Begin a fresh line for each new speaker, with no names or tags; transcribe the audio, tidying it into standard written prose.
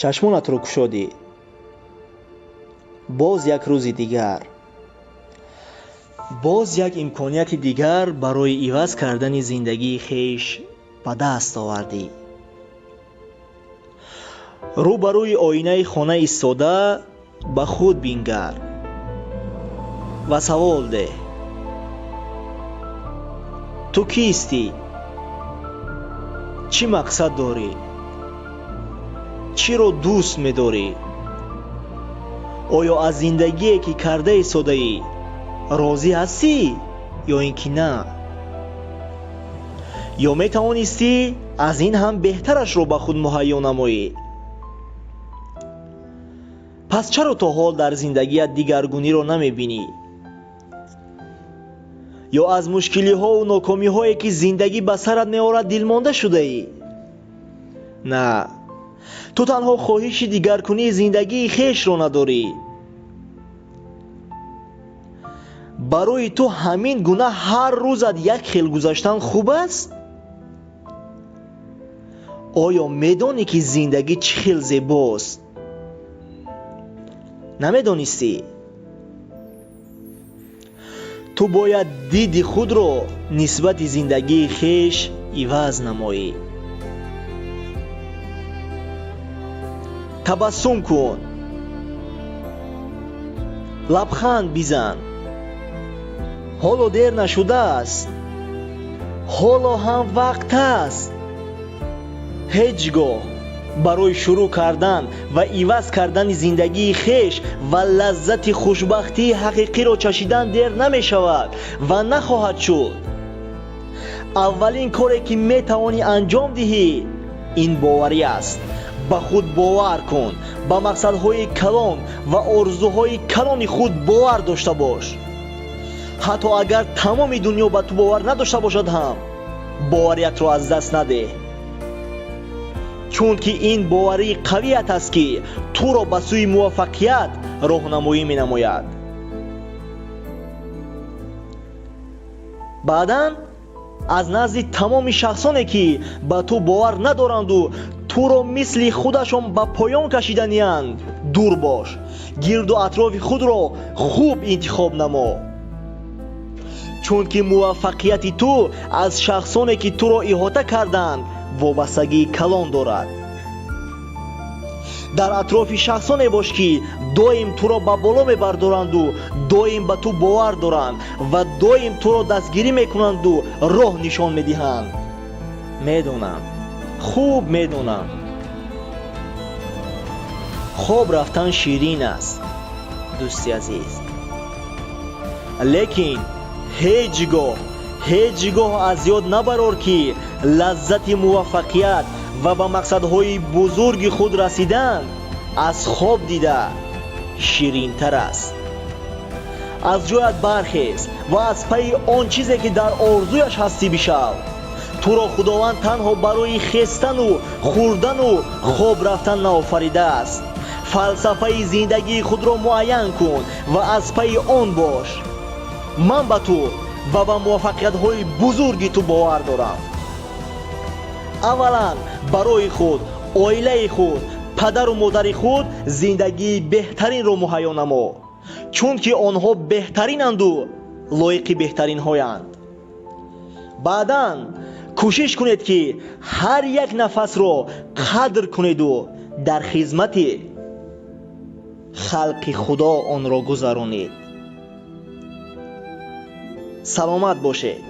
чашмонатро кушодӣ. боз як рӯзи дигар, боз як имконияти дигар барои иваз кардани зиндагии хеш ба даст овардӣ. рӯ ба рӯи оинаи хона истода ба худ бингар ва савол деҳ: ту кистӣ? чӣ мақсад дорӣ? чиро дӯст медорӣ? оё аз зиндагие ки карда истодаӣ розӣ ҳастӣ ё ин ки на? ё метавонистӣ аз ин ҳам беҳтарашро ба худ муҳайё намоӣ? пас чаро то ҳол дар зиндагият дигаргуниро намебинӣ? ё аз мушкилиҳову нокомиҳое ки зиндагӣ ба сарат меорад дилмонда шудаӣ? На, ту танҳо хоҳиши дигаркунии зиндагии хешро надорӣ. барои ту ҳамин гуна ҳар рӯзат як хел гузаштан хуб аст? оё медонӣ ки зиндагӣ чӣ хел зебост? намедонистӣ? ту бояд диди худро нисбати зиндагии хеш иваз намоӣ. табассум кун, лабханд бизан. ҳоло дер нашудааст, ҳоло ҳам вақт аст. ҳеҷ гоҳ барои шурӯъ кардан ва иваз кардани зиндагии хеш ва лаззати хушбахтии ҳақиқиро чашидан дер намешавад ва нахоҳад шуд. аввалин коре ки метавонӣ анҷом диҳӣ ин боварӣ аст. ба худ бовар кун, ба мақсадҳои калон ва орзуҳои калони худ бовар дошта бош. ҳатто агар тамоми дунё ба ту бовар надошта бошад ҳам, бовариятро аз даст надеҳ. чунки ин боварии қавият аст ки туро ба сӯи муваффақият роҳнамоӣ менамояд. баъдан аз назди тамоми шахсоне ки ба ту бовар надоранду туро мисли худашон ба поён кашиданиянд дур бош. гирду атрофи худро хуб интихоб намо. чунки муваффақияти ту аз шахсоне ки туро иҳота карданд вобастагии калон дорад. дар атрофи шахсоне бош ки доим туро ба боло мебардоранду доим ба ту бовар доранд ва доим туро дастгирӣ мекунанду роҳ нишон медиҳанд. медонам, хуб медонам. хоб рафтан ширин аст, дӯсти азиз. лекин ҳеҷ гоҳ аз ёд набарор ки лаззати муваффақият ва ба мақсадҳои бузурги худ расидан аз хоб дида ширинтар аст. аз ҷоят бархез ва аз пайи он чизе ки дар орзуяш ҳастӣ бишав. туро худованд танҳо барои хестану хӯрдану хоб рафтан наофаридааст. фалсафаи зиндагии худро муайян кун ва аз пайи он бош. ман ба ту ва ба муваффақиятҳои бузурги ту бовар дорам. аввалан барои худ, оилаи худ, падару модари худ зиндагии беҳтаринро муҳайё намо. чунки онҳо беҳтаринанду лоиқи беҳтаринҳоянд. баъдан кӯшиш кунед ки ҳар як нафасро қадр кунеду дар хизмати халқи худо онро гузаронед. саломат бошед.